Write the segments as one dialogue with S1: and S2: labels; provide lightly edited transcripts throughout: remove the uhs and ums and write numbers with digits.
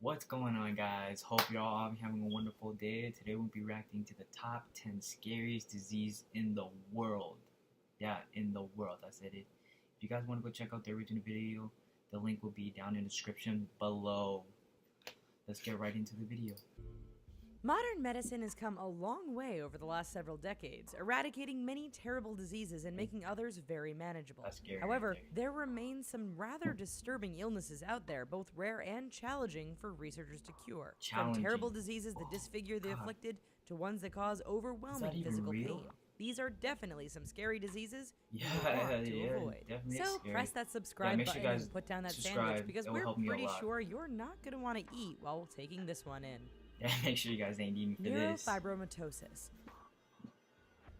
S1: What's going on, guys? Hope you're all having a wonderful day. Today we'll be reacting to the top 10 scariest disease in the world. Yeah, in the world. I said it. If you guys want to go check out the original video, the link will be down in the description below. Let's get right into the video.
S2: Modern medicine has come a long way over the last several decades, eradicating many terrible diseases and making others very manageable.
S1: That's scary.
S2: However, there remain some rather disturbing illnesses out there, both rare and challenging for researchers to cure. From terrible diseases that disfigure the afflicted to ones that cause overwhelming physical pain. These are definitely some scary diseases you want to avoid. So press that subscribe button and put down that sandwich because we're pretty sure you're not going to want to eat while taking this one in.
S1: Make sure you guys ain't eating for this.
S2: Neurofibromatosis.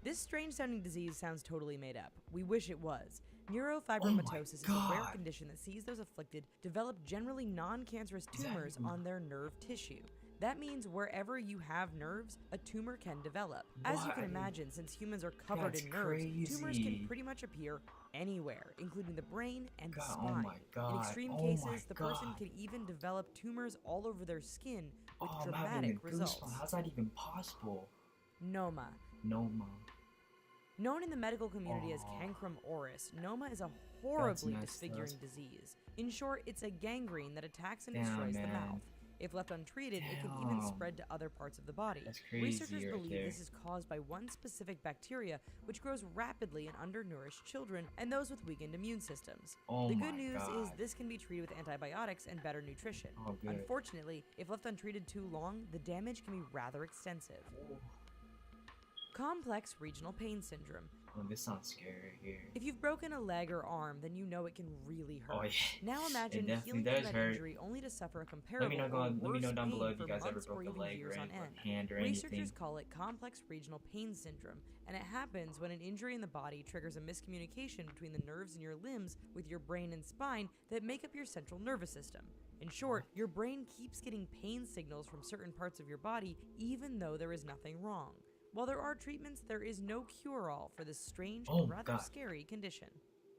S2: This strange-sounding disease sounds totally made up. We wish it was. Neurofibromatosis is a rare condition that sees those afflicted develop generally non-cancerous tumors on their nerve tissue. That means wherever you have nerves, a tumor can develop. As you can imagine, since humans are covered in nerves, tumors can pretty much appear anywhere, including the brain and the spine. In extreme cases, the person can even develop tumors all over their skin with dramatic results.
S1: How's that even possible?
S2: Noma.
S1: Noma.
S2: Known in the medical community as cancrum oris, noma is a horribly disfiguring disease. In short, it's a gangrene that attacks and destroys the mouth. If left untreated, it can even spread to other parts of the body. Researchers believe this is caused by one specific bacteria, which grows rapidly in undernourished children and those with weakened immune systems. The good news is this can be treated with antibiotics and better nutrition. Unfortunately, if left untreated too long, the damage can be rather extensive. Complex regional pain syndrome.
S1: Oh, this sounds scary here.
S2: If you've broken a leg or arm, then you know it can really hurt.
S1: Oh, yeah.
S2: Now imagine healing from that injury only to suffer a comparable
S1: let me know down below if you guys ever broke a leg or hand or anything.
S2: Researchers call it complex regional pain syndrome, and it happens when an injury in the body triggers a miscommunication between the nerves in your limbs with your brain and spine that make up your central nervous system. In short, your brain keeps getting pain signals from certain parts of your body even though there is nothing wrong. While there are treatments, there is no cure-all for this strange and rather scary condition.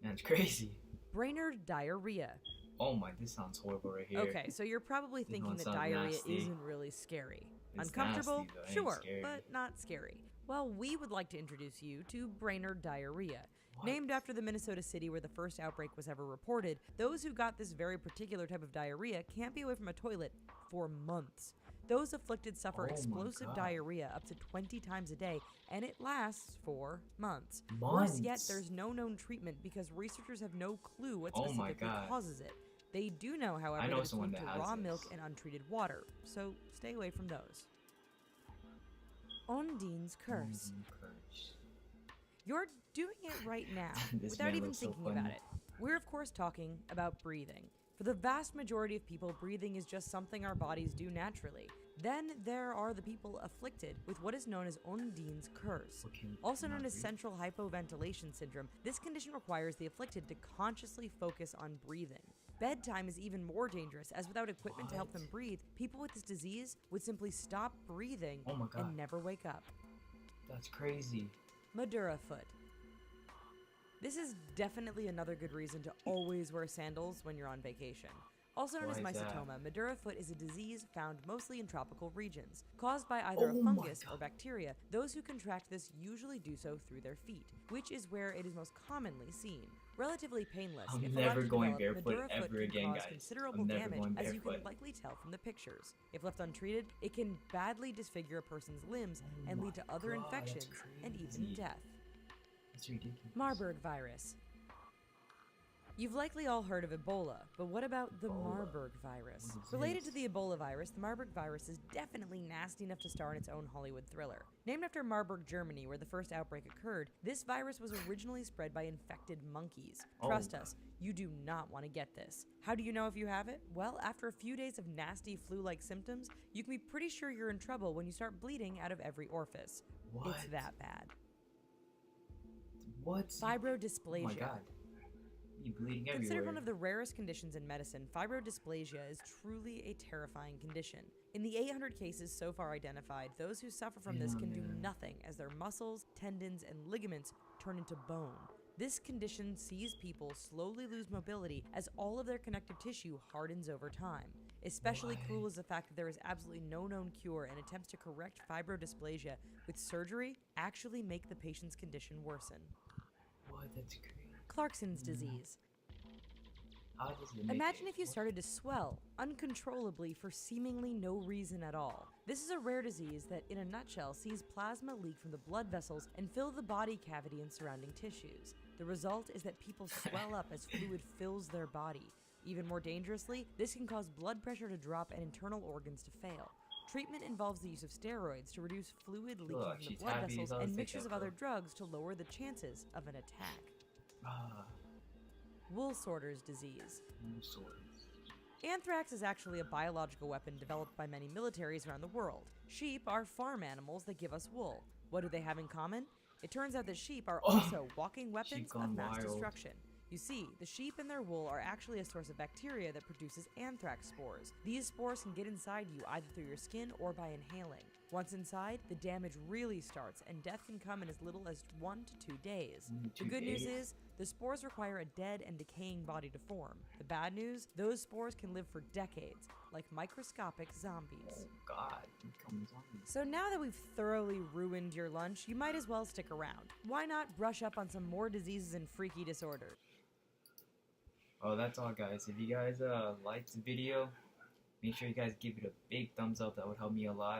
S1: That's crazy.
S2: Brainerd diarrhea.
S1: Oh my, this sounds horrible right here.
S2: Okay, so you're probably thinking that diarrhea isn't really scary. Uncomfortable? Sure, but not scary. Well, we would like to introduce you to Brainerd diarrhea. Named after the Minnesota city where the first outbreak was ever reported, those who got this very particular type of diarrhea can't be away from a toilet for months. Those afflicted suffer explosive diarrhea up to 20 times a day, and it lasts for months. Worse yet, there's no known treatment because researchers have no clue what specifically causes it. They do know, however, that it's linked to raw milk and untreated water, so stay away from those. Undine's curse. You're doing it right now, without even thinking about it. We're of course talking about breathing. For the vast majority of people, breathing is just something our bodies do naturally. Then there are the people afflicted with what is known as Undine's curse. Also known as central hypoventilation syndrome, this condition requires the afflicted to consciously focus on breathing. Bedtime is even more dangerous, as without equipment to help them breathe, people with this disease would simply stop breathing and never wake up.
S1: That's crazy.
S2: Madura foot. This is definitely another good reason to always wear sandals when you're on vacation. Also known as mycetoma, Madura foot is a disease found mostly in tropical regions. Caused by either a fungus or bacteria, those who contract this usually do so through their feet, which is where it is most commonly seen. Relatively painless, if allowed to develop, Madura foot can cause considerable damage, as you can likely tell from the pictures. If left untreated, it can badly disfigure a person's limbs and lead to other infections and even death.
S1: That's ridiculous.
S2: Marburg virus. You've likely all heard of Ebola, but what about the Marburg virus? Related to the Ebola virus, the Marburg virus is definitely nasty enough to star in its own Hollywood thriller. Named after Marburg, Germany, where the first outbreak occurred, this virus was originally spread by infected monkeys. Trust us, you do not want to get this. How do you know if you have it? Well, after a few days of nasty flu-like symptoms, you can be pretty sure you're in trouble when you start bleeding out of every orifice. It's that bad. Fibrodysplasia.
S1: Oh my god. You're bleeding everywhere.
S2: Considered one of the rarest conditions in medicine, fibrodysplasia is truly a terrifying condition. In the 800 cases so far identified, those who suffer from this can do nothing as their muscles, tendons, and ligaments turn into bone. This condition sees people slowly lose mobility as all of their connective tissue hardens over time. Especially cruel is the fact that there is absolutely no known cure, and attempts to correct fibrodysplasia with surgery actually make the patient's condition worsen.
S1: What? That's crazy.
S2: Clarkson's disease.
S1: How does it make
S2: Imagine if you started to swell uncontrollably for seemingly no reason at all. This is a rare disease that, in a nutshell, sees plasma leak from the blood vessels and fill the body cavity and surrounding tissues. The result is that people swell up as fluid fills their body. Even more dangerously, this can cause blood pressure to drop and internal organs to fail. Treatment involves the use of steroids to reduce fluid leaking from the blood vessels and mixtures of other drugs to lower the chances of an attack. Wool sorter's disease. Anthrax is actually a biological weapon developed by many militaries around the world. Sheep are farm animals that give us wool. What do they have in common? It turns out that sheep are also walking weapons of mass destruction. You see, the sheep and their wool are actually a source of bacteria that produces anthrax spores. These spores can get inside you either through your skin or by inhaling. Once inside, the damage really starts, and death can come in as little as 1 to 2 days. The good news is, the spores require a dead and decaying body to form. The bad news, those spores can live for decades, like microscopic zombies.
S1: Oh God, become zombies.
S2: So now that we've thoroughly ruined your lunch, you might as well stick around. Why not brush up on some more diseases and freaky disorders?
S1: Well, that's all, guys. If you guys liked the video, make sure you guys give it a big thumbs up. That would help me a lot.